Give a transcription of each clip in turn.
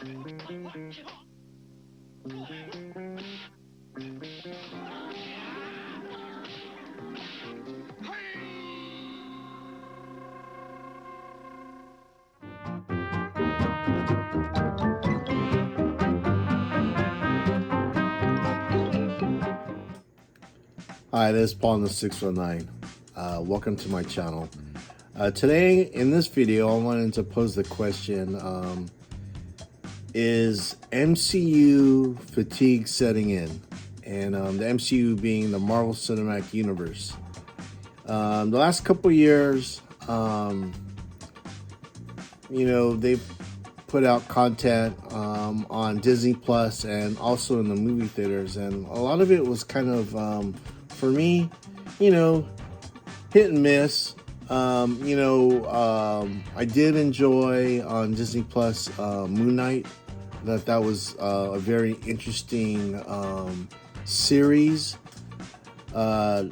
Hi, this is Paul in the 619. Welcome to my channel. Today, in this video, I wanted to pose the question, is MCU fatigue setting in? And the MCU being the Marvel Cinematic Universe. The last couple years, they've put out content on Disney Plus and also in the movie theaters. And a lot of it was kind of... for me, hit and miss. I did enjoy on Disney Plus Moon Knight. That was a very interesting series. What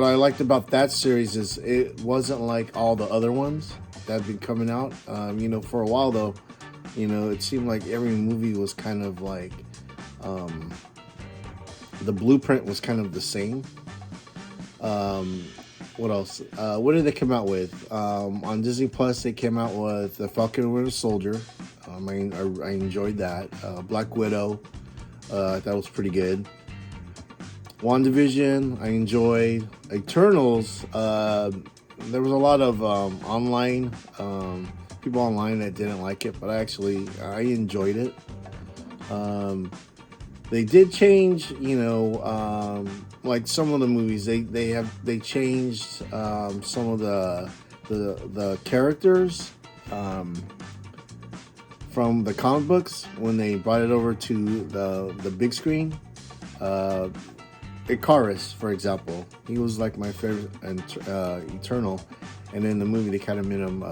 I liked about that series is it wasn't like all the other ones that had been coming out. For a while though, it seemed like every movie was kind of like the blueprint was kind of the same. What else? What did they come out with? On Disney Plus, they came out with The Falcon and Winter Soldier. I enjoyed that. Black Widow, that was pretty good. WandaVision, I enjoyed. Eternals, there was a lot of people online that didn't like it, but I enjoyed it. They did change, like some of the movies. They changed some of the characters from the comic books when they brought it over to the big screen. Icarus, for example, he was like my favorite Eternal, and in the movie they kind of made him.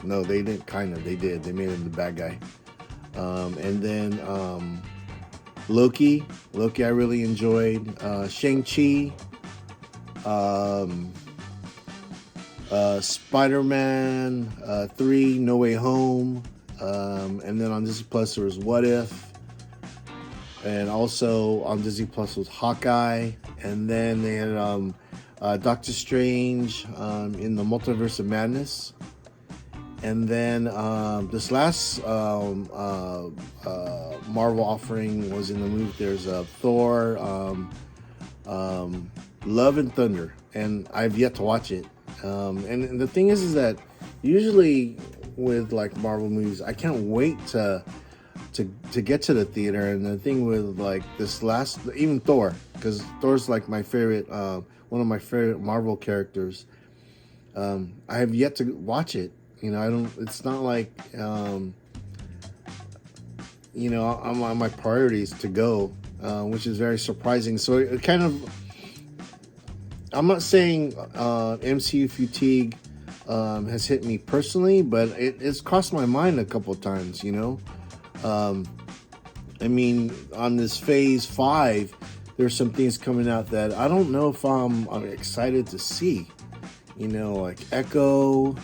No, they didn't. They did. They made him the bad guy, and then. Loki, I really enjoyed. Shang-Chi, Spider-Man 3, No Way Home, and then on Disney Plus there was What If, and also on Disney Plus was Hawkeye, and then they had Doctor Strange in the Multiverse of Madness. And then this last Marvel offering was in the movie. There's Thor, Love and Thunder, and I've yet to watch it. And the thing is that usually with like Marvel movies, I can't wait to get to the theater. And the thing with like this last, even Thor, because Thor's like my favorite, one of my favorite Marvel characters. I have yet to watch it. It's not like, I'm on my priorities to go, which is very surprising. So it kind of, I'm not saying MCU fatigue has hit me personally, but it's crossed my mind a couple of times, on this phase 5, there's some things coming out that I don't know if I'm excited to see, like Echo,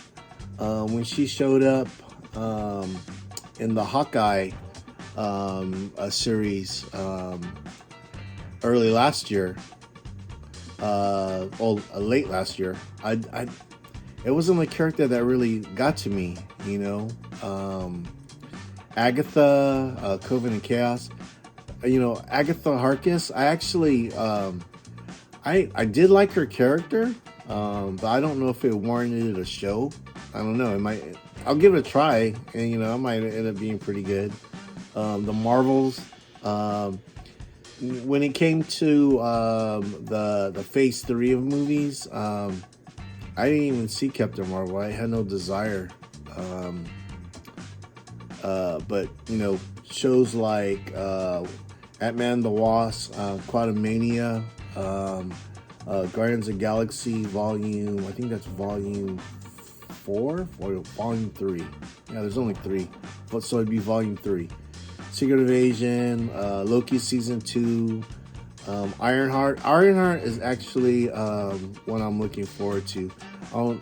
when she showed up in the Hawkeye series early last year, late last year, it wasn't a character that really got to me, Agatha, Coven and Chaos, Agatha Harkness. I actually, I did like her character, but I don't know if it warranted a show. I don't know. I'll give it a try, and I might end up being pretty good. The Marvels, when it came to the Phase 3 of movies, I didn't even see Captain Marvel. I had no desire. But shows like Ant-Man the Wasp, Quantumania, Guardians of the Galaxy Volume, I think that's Volume 4 or Volume 3. Yeah, there's only 3, so it'd be Volume 3. Secret Invasion, Loki Season 2, Ironheart. Ironheart is actually what I'm looking forward to,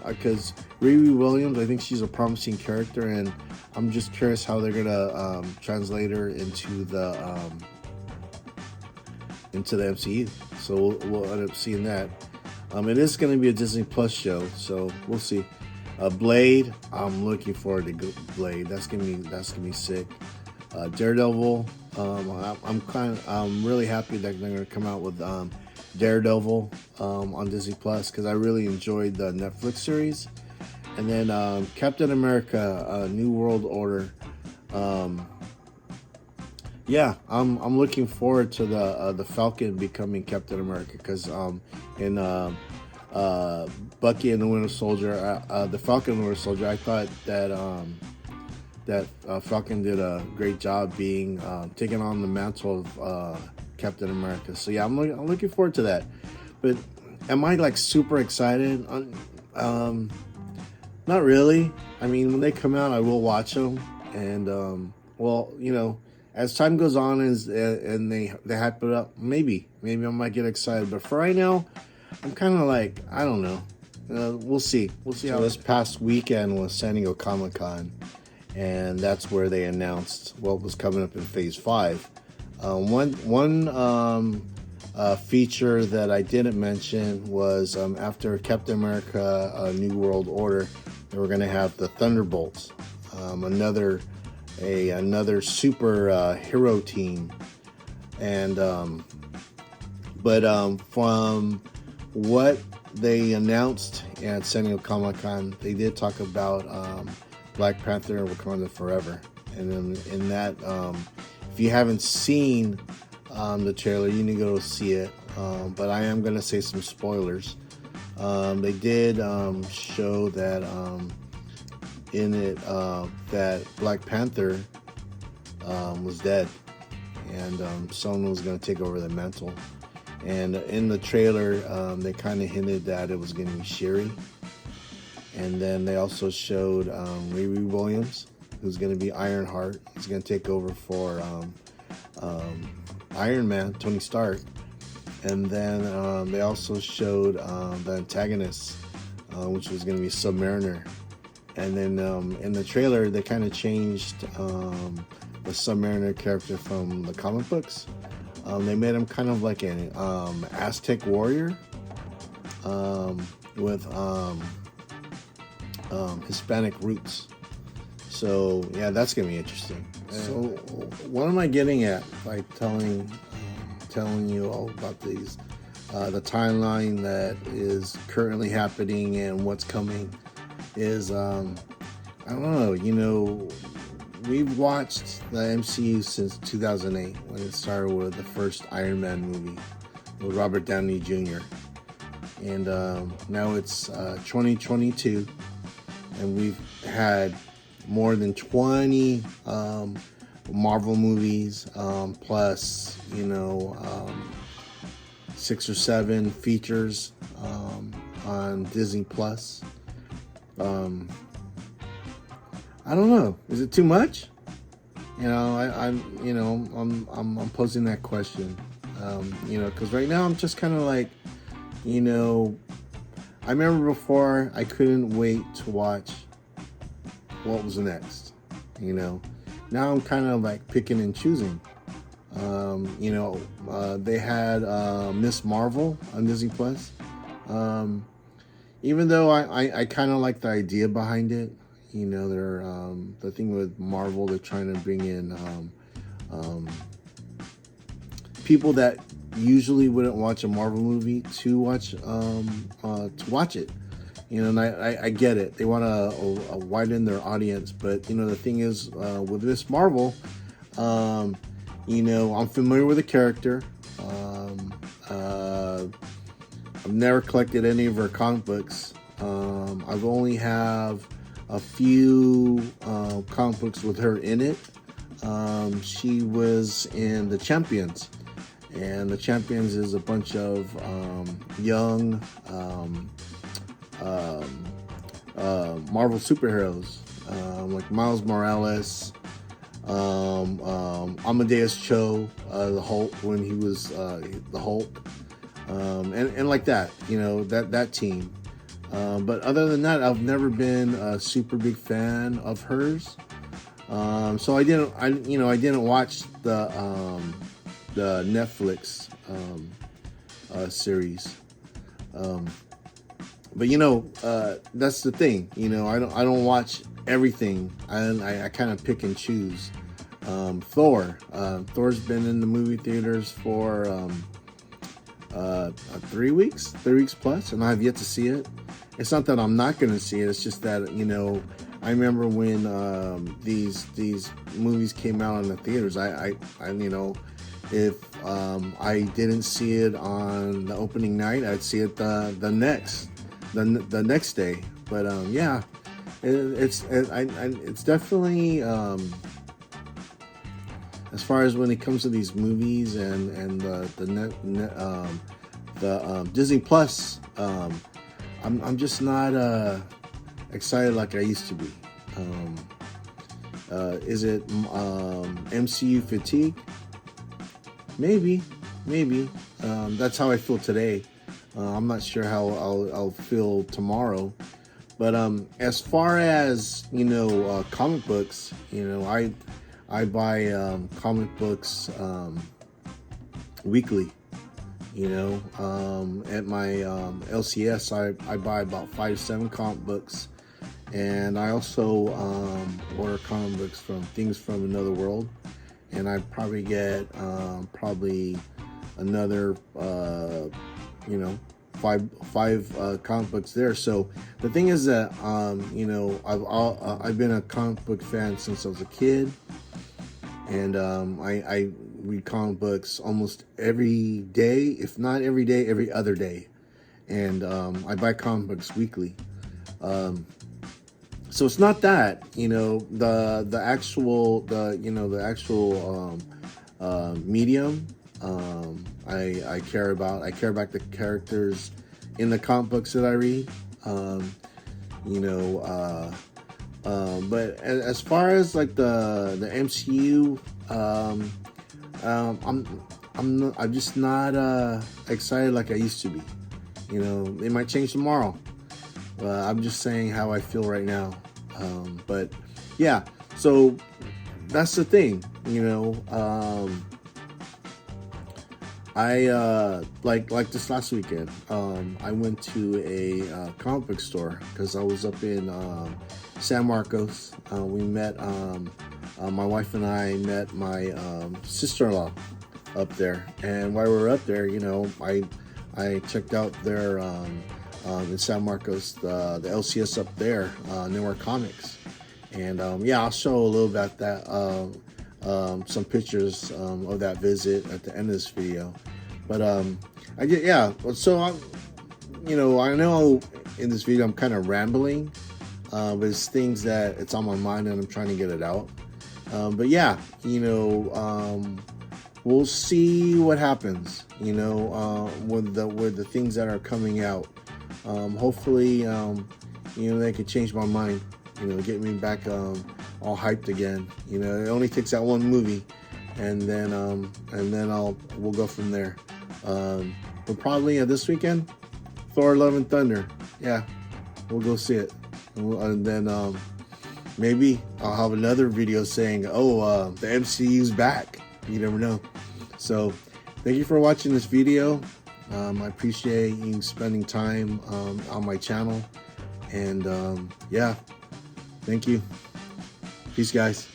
because Riri Williams, I think she's a promising character, and I'm just curious how they're gonna translate her into the MCU. So we'll end up seeing that. It is going to be a Disney Plus show, so we'll see. Blade, I'm looking forward to Blade. That's gonna be sick. Daredevil, I'm really happy that they're gonna come out with Daredevil on Disney Plus, because I really enjoyed the Netflix series. And then Captain America, New World Order. Yeah, I'm looking forward to the Falcon becoming Captain America, because in Bucky and the Winter Soldier, the Falcon and the Winter Soldier, I thought that Falcon did a great job being taking on the mantle of Captain America. So yeah, I'm looking forward to that. But am I like super excited? Not really. I mean, when they come out, I will watch them, and well, as time goes on and they hype it up, maybe I might get excited. But for right now, I'm kind of like, I don't know. We'll see. How this past weekend was San Diego Comic-Con, and that's where they announced what was coming up in Phase 5. One feature that I didn't mention was after Captain America: New World Order, they were going to have the Thunderbolts, another super hero team, and from what they announced at San Diego Comic-Con, they did talk about Black Panther and Wakanda Forever. And then in that, if you haven't seen the trailer, you need to go see it. But I am going to say some spoilers. They did show that in it that Black Panther was dead, and someone was going to take over the mantle. And in the trailer, they kind of hinted that it was going to be Shuri. And then they also showed Riri Williams, who's going to be Ironheart. He's going to take over for Iron Man, Tony Stark. And then they also showed the antagonist, which was going to be Submariner. And then in the trailer, they kind of changed the Submariner character from the comic books. They made him kind of like an Aztec warrior with Hispanic roots. So yeah, that's gonna be interesting. So what am I getting at by telling you all about these? The timeline that is currently happening and what's coming is I don't know. We've watched the MCU since 2008, when it started with the first Iron Man movie with Robert Downey Jr. And now it's 2022, and we've had more than 20 Marvel movies, plus 6 or 7 features on Disney Plus. I don't know. Is it too much? I'm posing that question. Because right now I'm just kind of like, I remember before I couldn't wait to watch what was next. Now I'm kind of like picking and choosing. They had Miss Marvel on Disney Plus. Even though I kind of like the idea behind it. They're the thing with Marvel, they're trying to bring in people that usually wouldn't watch a Marvel movie to watch it. And I get it. They want to widen their audience, but the thing is, with Miss Marvel, I'm familiar with the character. I've never collected any of her comic books. I've only have a few comic books with her in it. She was in The Champions, and The Champions is a bunch of young Marvel superheroes, like Miles Morales, Amadeus Cho, the Hulk, when he was the Hulk, and like that, that team. But other than that, I've never been a super big fan of hers. So I didn't watch the Netflix series. But that's the thing. I don't watch everything. I kind of pick and choose. Thor's been in the movie theaters for 3 weeks plus, and I've yet to see it. It's not that I'm not going to see it. It's just that I remember when these movies came out in the theaters. If I didn't see it on the opening night, I'd see it the next day. But it's definitely as far as when it comes to these movies and the Disney Plus. I'm just not excited like I used to be. Is it MCU fatigue? Maybe. That's how I feel today. I'm not sure how I'll feel tomorrow. But as far as comic books, I buy comic books weekly. At my LCS, I buy about 5 to 7 comic books, and I also order comic books from Things from Another World, and I probably get another five comic books there. So the thing is that I've been a comic book fan since I was a kid, and I read comic books almost every day, if not every day, every other day, and I buy comic books weekly. So it's not that the actual medium I care about. I care about the characters in the comic books that I read. But as far as like the MCU, I'm just not excited like I used to be. It might change tomorrow. I'm just saying how I feel right now. But yeah, so that's the thing. I like this last weekend. I went to a comic book store because I was up in San Marcos. We met. My wife and I met my sister-in-law up there, and while we were up there, I checked out their in San Marcos the LCS up there, Newer Comics, and I'll show a little about that. Some pictures of that visit at the end of this video, but so I know in this video I'm kind of rambling, but it's things that it's on my mind and I'm trying to get it out. But we'll see what happens, with the things that are coming out. Hopefully, they can change my mind, get me back all hyped again. It only takes that one movie, and then we'll go from there. But probably this weekend, Thor: Love and Thunder. Yeah, we'll go see it, and then maybe I'll have another video saying, the MCU's back. You never know. So thank you for watching this video. I appreciate you spending time on my channel, and thank you. Peace, guys.